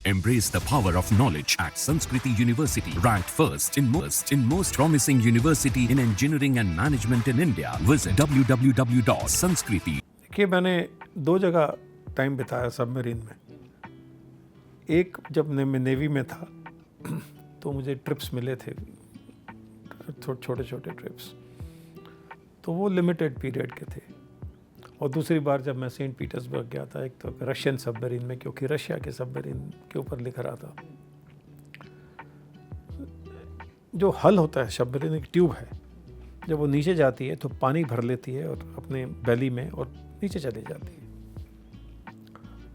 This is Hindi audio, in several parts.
Embrace the power of knowledge at Sanskriti University, ranked first in most promising university in engineering and management in India. Visit www.sanskriti. देखिए, मैंने दो जगह टाइम बिताया सबमरीन में। एक जब मैं नेवी में था तो मुझे ट्रिप्स मिले थे, छोटे छोटे ट्रिप्स, तो वो लिमिटेड पीरियड के थे। और दूसरी बार जब मैं सेंट पीटर्सबर्ग गया था, एक तो रशियन सबमरीन में, क्योंकि रशिया के सबमरीन के ऊपर लिख रहा था। जो हल होता है सबमरीन, एक ट्यूब है, जब वो नीचे जाती है तो पानी भर लेती है और अपने बेली में और नीचे चली जाती है।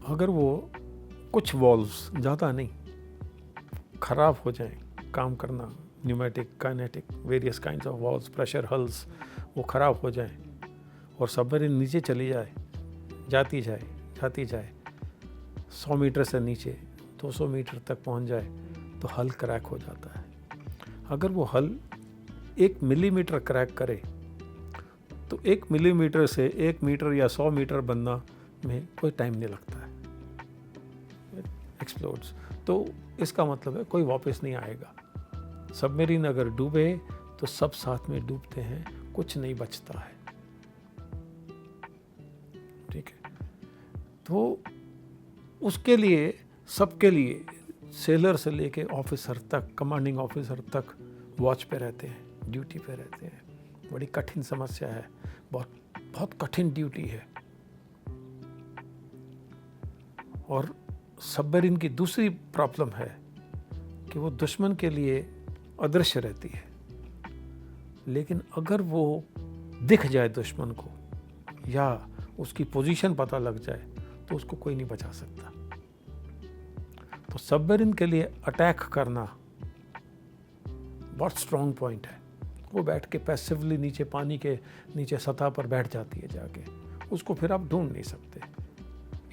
अगर वो कुछ वॉल्व्स, ज़्यादा नहीं, ख़राब हो जाएं, काम करना, pneumatic, kinetic, various kinds of valves, pressure hulls, वो ख़राब हो जाएं और सबमरीन नीचे चली जाए, जाती जाए 100 मीटर से नीचे 200 मीटर तक पहुंच जाए, तो हल क्रैक हो जाता है। अगर वो हल 1 मिलीमीटर क्रैक करे तो 1 मिलीमीटर से 1 मीटर या 100 मीटर बनना में कोई टाइम नहीं लगता है, एक्सप्लोड्स। तो इसका मतलब है कोई वापस नहीं आएगा। सबमरीन अगर डूबे तो सब साथ में डूबते हैं, कुछ नहीं बचता है। ठीक है, तो उसके लिए, सबके लिए, सेलर से लेके ऑफिसर तक, कमांडिंग ऑफिसर तक वॉच पे रहते हैं, ड्यूटी पे रहते हैं। बड़ी कठिन समस्या है, बहुत कठिन ड्यूटी है। और सबमरीन की दूसरी प्रॉब्लम है कि वो दुश्मन के लिए अदृश्य रहती है, लेकिन अगर वो दिख जाए दुश्मन को या उसकी पोजीशन पता लग जाए तो उसको कोई नहीं बचा सकता। तो सबमरीन के लिए अटैक करना बहुत स्ट्रॉन्ग पॉइंट है। वो बैठ के पैसिवली नीचे, पानी के नीचे सतह पर बैठ जाती है जाके, उसको फिर आप ढूंढ नहीं सकते।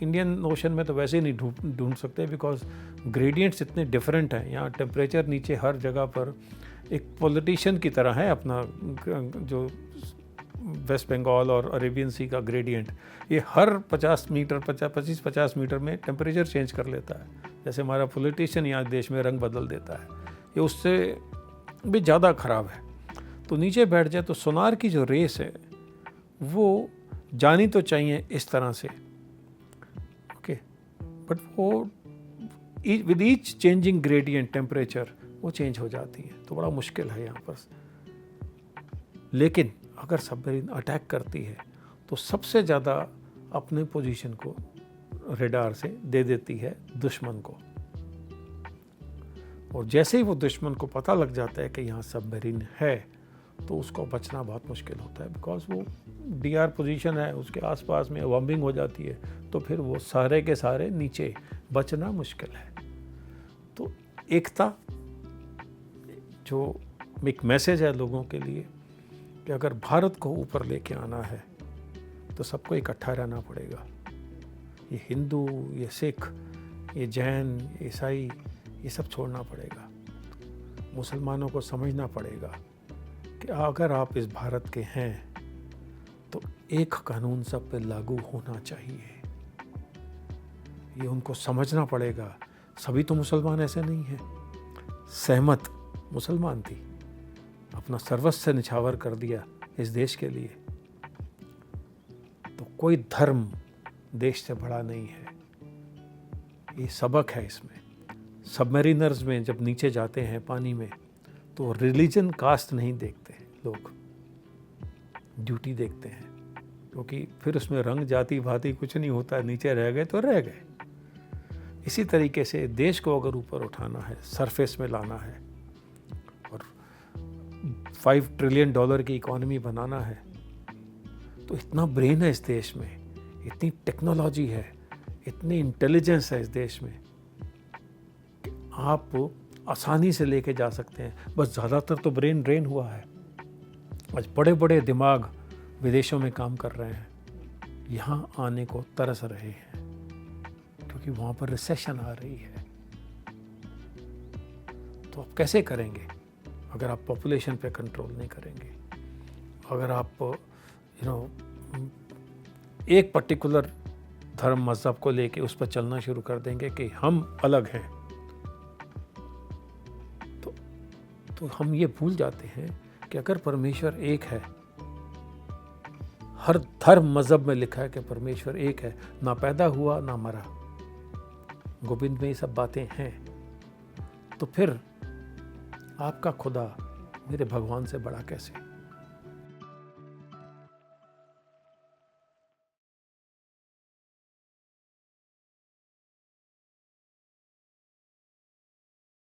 इंडियन ओशन में तो वैसे ही नहीं ढूंढ सकते, बिकॉज ग्रेडियंट्स इतने डिफरेंट हैं। यहाँ टेम्परेचर नीचे हर जगह पर एक पॉलिटिशियन की तरह है। अपना जो वेस्ट बंगाल और अरेबियन सी का ग्रेडियंट, ये हर 50 मीटर 50 मीटर में टेम्परेचर चेंज कर लेता है। जैसे हमारा पॉलिटिशियन यहाँ देश में रंग बदल देता है, ये उससे भी ज़्यादा ख़राब है। तो नीचे बैठ जाए तो सोनार की जो रेस है वो जानी तो चाहिए इस तरह से, ओके, बट वो with each changing gradient temperature वो चेंज हो जाती है, तो बड़ा मुश्किल है यहाँ पर। लेकिन अगर सबमरीन अटैक करती है तो सबसे ज़्यादा अपने पोजीशन को रेडार से दे देती है दुश्मन को। और जैसे ही वो दुश्मन को पता लग जाता है कि यहाँ सबमरीन है, तो उसको बचना बहुत मुश्किल होता है, बिकॉज वो डीआर पोजीशन है, उसके आसपास में बॉम्बिंग हो जाती है, तो फिर वो सारे के सारे नीचे, बचना मुश्किल है। तो एकता, जो एक मैसेज है लोगों के लिए कि अगर भारत को ऊपर लेके आना है तो सबको इकट्ठा रहना पड़ेगा। ये हिंदू, ये सिख, ये जैन, ईसाई, ये सब छोड़ना पड़ेगा। मुसलमानों को समझना पड़ेगा कि अगर आप इस भारत के हैं तो एक कानून सब पे लागू होना चाहिए। ये उनको समझना पड़ेगा। सभी तो मुसलमान ऐसे नहीं हैं। सहमत मुसलमान थी, अपना सर्वस्व निछावर कर दिया इस देश के लिए। तो कोई धर्म देश से बड़ा नहीं है, ये सबक है इसमें। सबमरीनर्स में जब नीचे जाते हैं पानी में, तो रिलीजन, कास्ट नहीं देखते लोग, ड्यूटी देखते हैं, क्योंकि फिर उसमें रंग, जाति भाति कुछ नहीं होता। नीचे रह गए तो रह गए। इसी तरीके से देश को अगर ऊपर उठाना है, सरफेस में लाना है और $5 ट्रिलियन की इकॉनमी बनाना है, तो इतना ब्रेन है इस देश में, इतनी टेक्नोलॉजी है, इतनी इंटेलिजेंस है इस देश में कि आप आसानी से लेके जा सकते हैं। बस ज़्यादातर तो ब्रेन ड्रेन हुआ है। आज बड़े बड़े दिमाग विदेशों में काम कर रहे हैं, यहाँ आने को तरस रहे हैं, क्योंकि वहाँ पर रिसेशन आ रही है। तो आप कैसे करेंगे अगर आप पॉपुलेशन पे कंट्रोल नहीं करेंगे? अगर आप एक पर्टिकुलर धर्म मजहब को लेके उस पर चलना शुरू कर देंगे कि हम अलग हैं, तो हम ये भूल जाते हैं कि अगर परमेश्वर एक है, हर धर्म मजहब में लिखा है कि परमेश्वर एक है, ना पैदा हुआ ना मरा, गोविंद में ये सब बातें हैं, तो फिर आपका खुदा मेरे भगवान से बड़ा कैसे?